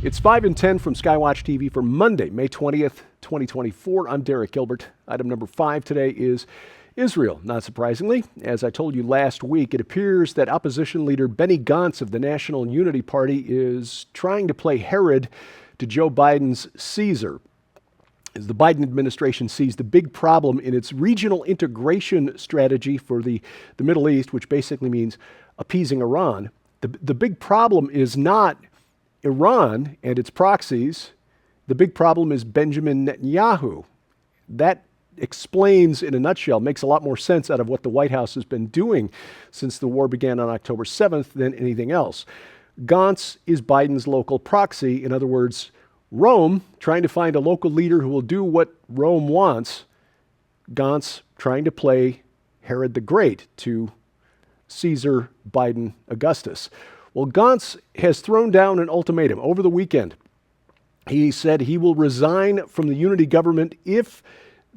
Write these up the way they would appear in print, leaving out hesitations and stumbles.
It's 5 and 10 from Skywatch TV for Monday, May 20th, 2024. I'm Derek Gilbert. Item number 5 today is Israel. Not surprisingly, as I told you last week, it appears that opposition leader Benny Gantz of the National Unity Party is trying to play Herod to Joe Biden's Caesar. As the Biden administration sees the big problem in its regional integration strategy for the Middle East, which basically means appeasing Iran, the big problem is not Iran and its proxies. The big problem is Benjamin Netanyahu. That explains, in a nutshell, makes a lot more sense out of what the White House has been doing since the war began on October 7th than anything else. Gantz is Biden's local proxy. In other words, Rome trying to find a local leader who will do what Rome wants. Gantz trying to play Herod the Great to Caesar, Biden, Augustus. Well, Gantz has thrown down an ultimatum over the weekend. He said he will resign from the unity government if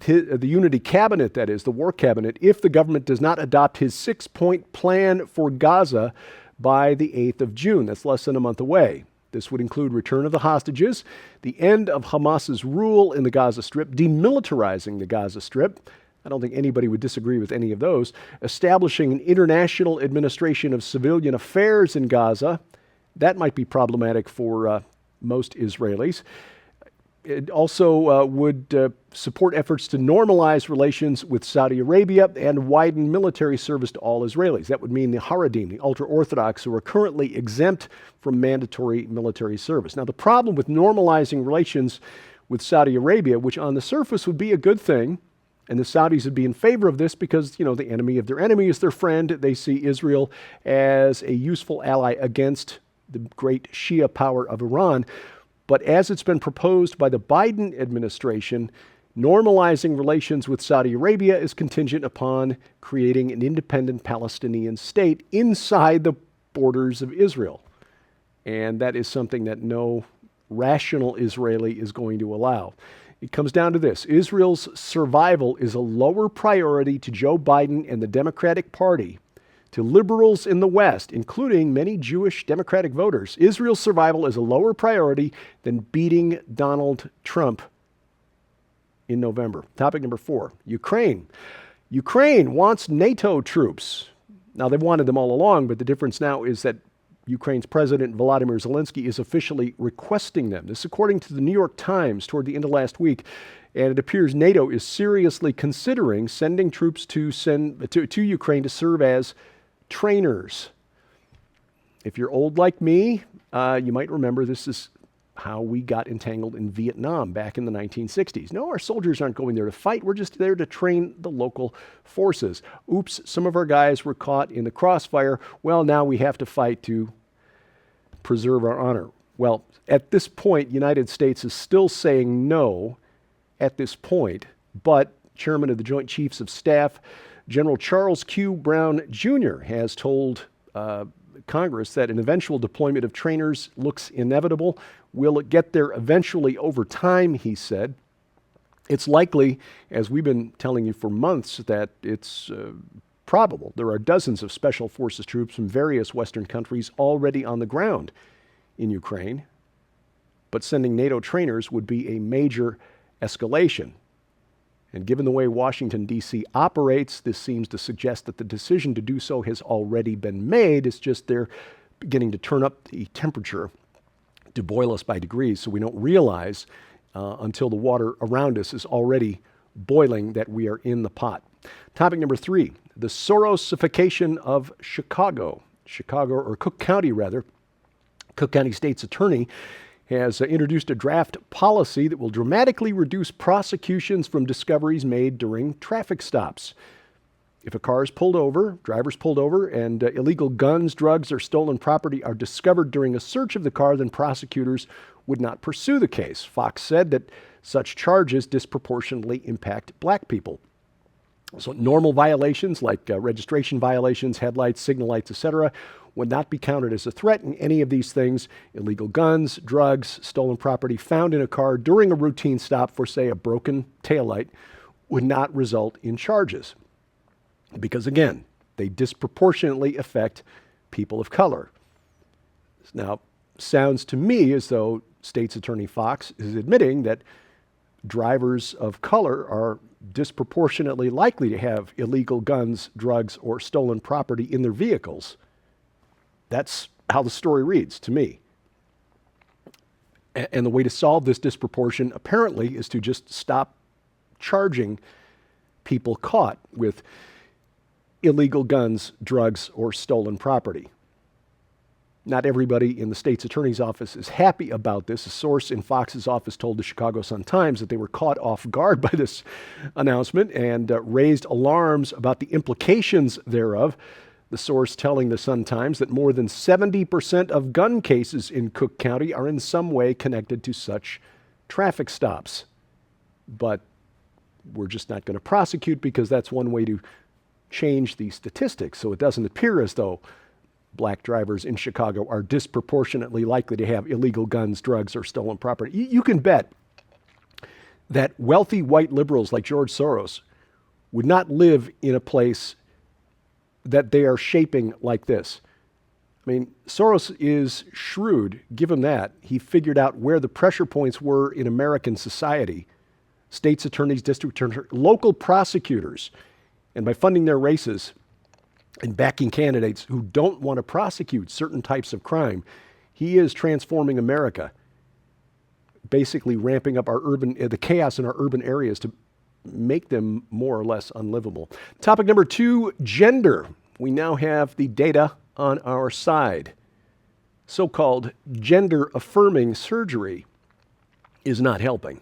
the unity cabinet, that is, the war cabinet, if the government does not adopt his 6-point plan for Gaza by the 8th of June. That's less than a month away. This would include return of the hostages, the end of Hamas's rule in the Gaza Strip, demilitarizing the Gaza Strip. I don't think anybody would disagree with any of those. Establishing an international administration of civilian affairs in Gaza. That might be problematic for most Israelis. It also would support efforts to normalize relations with Saudi Arabia and widen military service to all Israelis. That would mean the Haredim, the ultra-Orthodox, who are currently exempt from mandatory military service. Now, the problem with normalizing relations with Saudi Arabia, which on the surface would be a good thing, and the Saudis would be in favor of this because, the enemy of their enemy is their friend. They see Israel as a useful ally against the great Shia power of Iran. But as it's been proposed by the Biden administration, normalizing relations with Saudi Arabia is contingent upon creating an independent Palestinian state inside the borders of Israel. And that is something that no rational Israeli is going to allow. It comes down to this. Israel's survival is a lower priority to Joe Biden and the Democratic Party, to liberals in the West, including many Jewish Democratic voters. Israel's survival is a lower priority than beating Donald Trump in November. Topic number 4, Ukraine. Ukraine wants NATO troops. Now, they've wanted them all along, but the difference now is that Ukraine's President Volodymyr Zelensky is officially requesting them. This, according to the New York Times, toward the end of last week. And it appears NATO is seriously considering sending troops to Ukraine to serve as trainers. If you're old like me, you might remember this is how we got entangled in Vietnam back in the 1960s. No, our soldiers aren't going there to fight. We're just there to train the local forces. Oops, some of our guys were caught in the crossfire. Well, now we have to fight to preserve our honor. Well, at this point, the United States is still saying no at this point, but Chairman of the Joint Chiefs of Staff, General Charles Q. Brown Jr. has told Congress that an eventual deployment of trainers looks inevitable. Will it get there eventually over time, he said. It's likely, as we've been telling you for months, that it's probable. There are dozens of special forces troops from various Western countries already on the ground in Ukraine, but sending NATO trainers would be a major escalation. And given the way Washington, D.C. operates, this seems to suggest that the decision to do so has already been made. It's just they're beginning to turn up the temperature to boil us by degrees so we don't realize until the water around us is already boiling that we are in the pot. Topic number 3, the Sorosification of Chicago, or Cook County rather. Cook County State's attorney has introduced a draft policy that will dramatically reduce prosecutions from discoveries made during traffic stops. If a car is pulled over, driver's pulled over, and illegal guns, drugs, or stolen property are discovered during a search of the car, then prosecutors would not pursue the case. Fox said that such charges disproportionately impact black people. So normal violations like registration violations, headlights, signal lights, etc., would not be counted as a threat, and any of these things, illegal guns, drugs, stolen property found in a car during a routine stop for, say, a broken taillight, would not result in charges. Because again, they disproportionately affect people of color. Now, sounds to me as though State's Attorney Fox is admitting that drivers of color are disproportionately likely to have illegal guns, drugs, or stolen property in their vehicles. That's how the story reads to me. And the way to solve this disproportion, apparently, is to just stop charging people caught with illegal guns, drugs, or stolen property. Not everybody in the state's attorney's office is happy about this. A source in Fox's office told the Chicago Sun-Times that they were caught off guard by this announcement and raised alarms about the implications thereof. The source telling the Sun-Times that more than 70% of gun cases in Cook County are in some way connected to such traffic stops. But we're just not going to prosecute because that's one way to change the statistics. So it doesn't appear as though black drivers in Chicago are disproportionately likely to have illegal guns, drugs, or stolen property. You can bet that wealthy white liberals like George Soros would not live in a place that they are shaping like this. I mean, Soros is shrewd. Given that, he figured out where the pressure points were in American society. States attorneys, district attorneys, local prosecutors. And by funding their races and backing candidates who don't want to prosecute certain types of crime, he is transforming America, basically ramping up the chaos in our urban areas to make them more or less unlivable. Topic number 2, gender. We now have the data on our side. So-called gender-affirming surgery is not helping.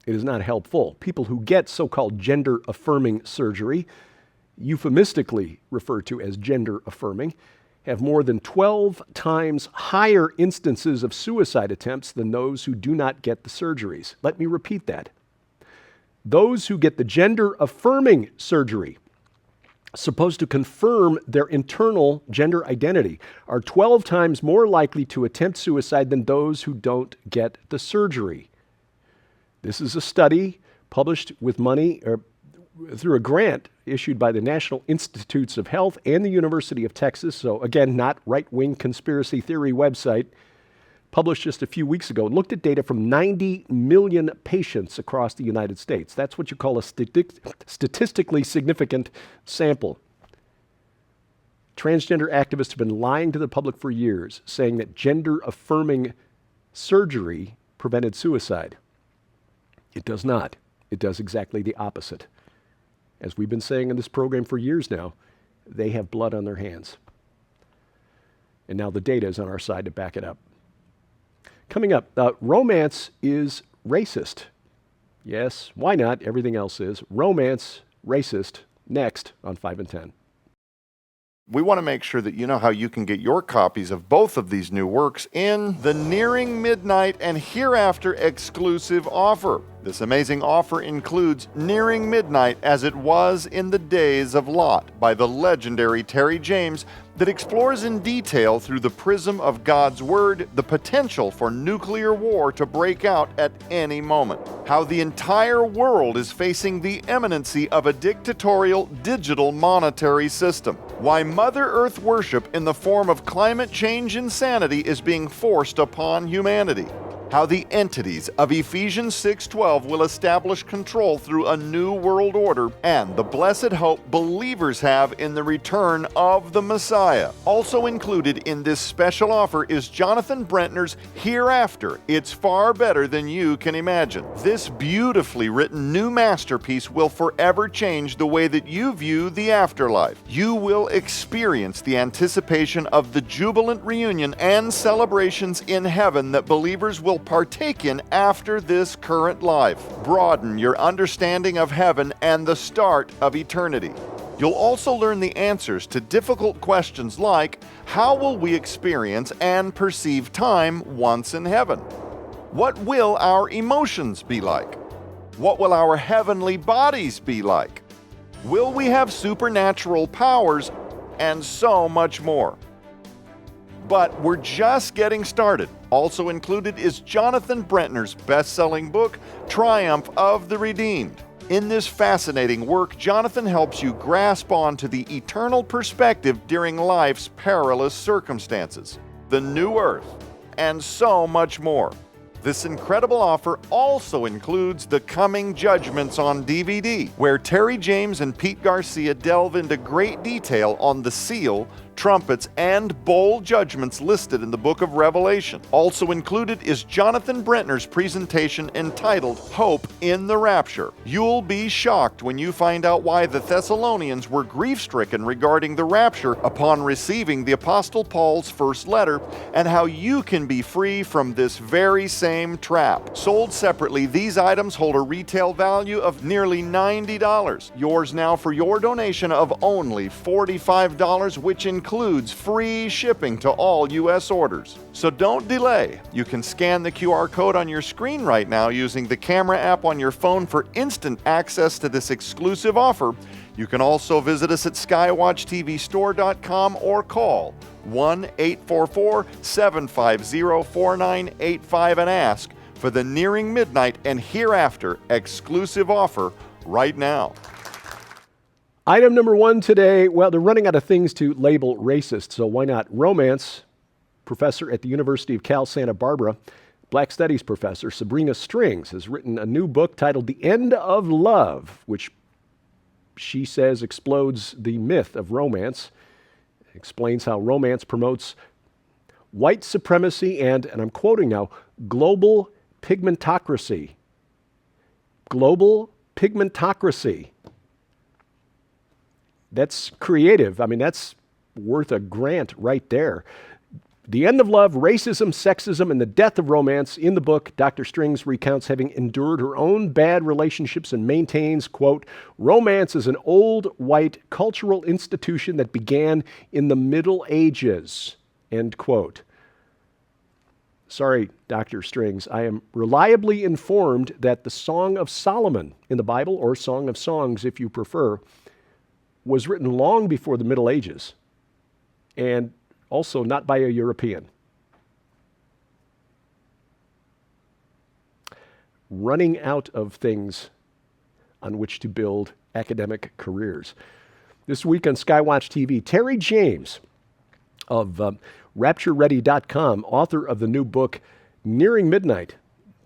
It is not helpful. People who get so-called gender-affirming surgery, euphemistically referred to as gender-affirming, have more than 12 times higher instances of suicide attempts than those who do not get the surgeries. Let me repeat that. Those who get the gender-affirming surgery, supposed to confirm their internal gender identity, are 12 times more likely to attempt suicide than those who don't get the surgery. This is a study published with money through a grant issued by the National Institutes of Health and the University of Texas. So again, not right-wing conspiracy theory website. Published just a few weeks ago, looked at data from 90 million patients across the United States. That's what you call a statistically significant sample. Transgender activists have been lying to the public for years, saying that gender-affirming surgery prevented suicide. It does not. It does exactly the opposite. As we've been saying in this program for years now, they have blood on their hands. And now the data is on our side to back it up. Coming up, romance is racist. Yes, why not? Everything else is. Romance, racist, next on 5 and 10. We want to make sure that you know how you can get your copies of both of these new works in the Nearing Midnight and Hereafter exclusive offer. This amazing offer includes Nearing Midnight as It Was in the Days of Lot by the legendary Terry James, that explores in detail through the prism of God's Word the potential for nuclear war to break out at any moment. How the entire world is facing the imminency of a dictatorial digital monetary system. Why Mother Earth worship in the form of climate change insanity is being forced upon humanity. How the entities of Ephesians 6:12 will establish control through a new world order, and the blessed hope believers have in the return of the Messiah. Also included in this special offer is Jonathan Brentner's Hereafter. It's far better than you can imagine. This beautifully written new masterpiece will forever change the way that you view the afterlife. You will experience the anticipation of the jubilant reunion and celebrations in heaven that believers will partake in after this current life. Broaden your understanding of heaven and the start of eternity. You'll also learn the answers to difficult questions like, how will we experience and perceive time once in heaven? What will our emotions be like? What will our heavenly bodies be like? Will we have supernatural powers? And so much more. But we're just getting started. Also included is Jonathan Brentner's best-selling book, Triumph of the Redeemed. In this fascinating work, Jonathan helps you grasp onto the eternal perspective during life's perilous circumstances, the new earth, and so much more. This incredible offer also includes The Coming Judgments on DVD, where Terry James and Pete Garcia delve into great detail on the seal, trumpets, and bowl judgments listed in the book of Revelation. Also included is Jonathan Brentner's presentation entitled Hope in the Rapture. You'll be shocked when you find out why the Thessalonians were grief-stricken regarding the rapture upon receiving the Apostle Paul's first letter, and how you can be free from this very same trap. Sold separately, these items hold a retail value of nearly $90. Yours now for your donation of only $45, which includes free shipping to all U.S. orders. So don't delay. You can scan the QR code on your screen right now using the camera app on your phone for instant access to this exclusive offer. You can also visit us at skywatchtvstore.com or call 1-844-750-4985 and ask for the Nearing Midnight and Hereafter exclusive offer right now. Item number 1 today, well, they're running out of things to label racist, so why not? Romance professor at the University of Cal Santa Barbara, Black Studies professor Sabrina Strings has written a new book titled The End of Love, which she says explodes the myth of romance, explains how romance promotes white supremacy and I'm quoting now, global pigmentocracy. Global pigmentocracy. That's creative. I mean, that's worth a grant right there. The End of Love, Racism, Sexism, and the Death of Romance. In the book, Dr. Strings recounts having endured her own bad relationships and maintains, quote, romance is an old white cultural institution that began in the Middle Ages, end quote. Sorry, Dr. Strings, I am reliably informed that the Song of Solomon in the Bible, or Song of Songs if you prefer, was written long before the Middle Ages, and also not by a European. Running out of things on which to build academic careers. This week on Skywatch TV, Terry James of RaptureReady.com, author of the new book Nearing Midnight,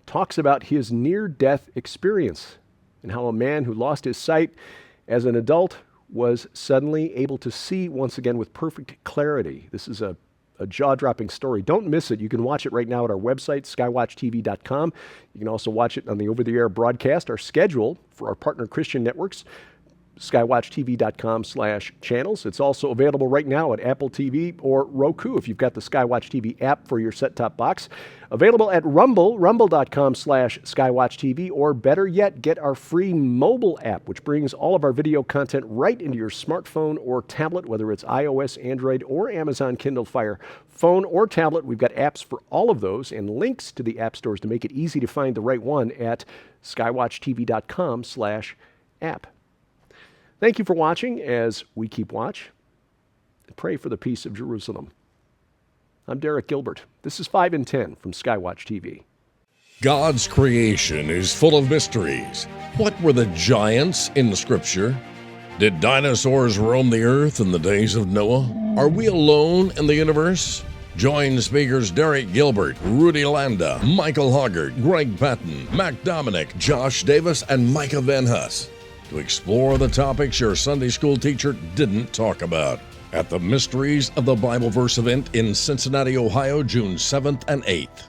talks about his near-death experience and how a man who lost his sight as an adult was suddenly able to see once again with perfect clarity. This is a jaw-dropping story. Don't miss it. You can watch it right now at our website, skywatchtv.com. You can also watch it on the over-the-air broadcast, our schedule for our partner Christian networks, skywatchtv.com/channels. It's also available right now at Apple TV or Roku if you've got the Skywatch TV app for your set-top box. Available at Rumble, rumble.com/skywatchtv, or better yet, get our free mobile app, which brings all of our video content right into your smartphone or tablet, whether it's iOS, Android, or Amazon Kindle Fire phone or tablet. We've got apps for all of those and links to the app stores to make it easy to find the right one at skywatchtv.com/app. Thank you for watching as we keep watch and pray for the peace of Jerusalem. I'm Derek Gilbert. This is 5 in 10 from Skywatch TV. God's creation is full of mysteries. What were the giants in the Scripture? Did dinosaurs roam the earth in the days of Noah? Are we alone in the universe? Join speakers Derek Gilbert, Rudy Landa, Michael Hoggard, Greg Patton, Mac Dominic, Josh Davis, and Micah Van Huss to explore the topics your Sunday school teacher didn't talk about at the Mysteries of the Bible Verse event in Cincinnati, Ohio, June 7th and 8th.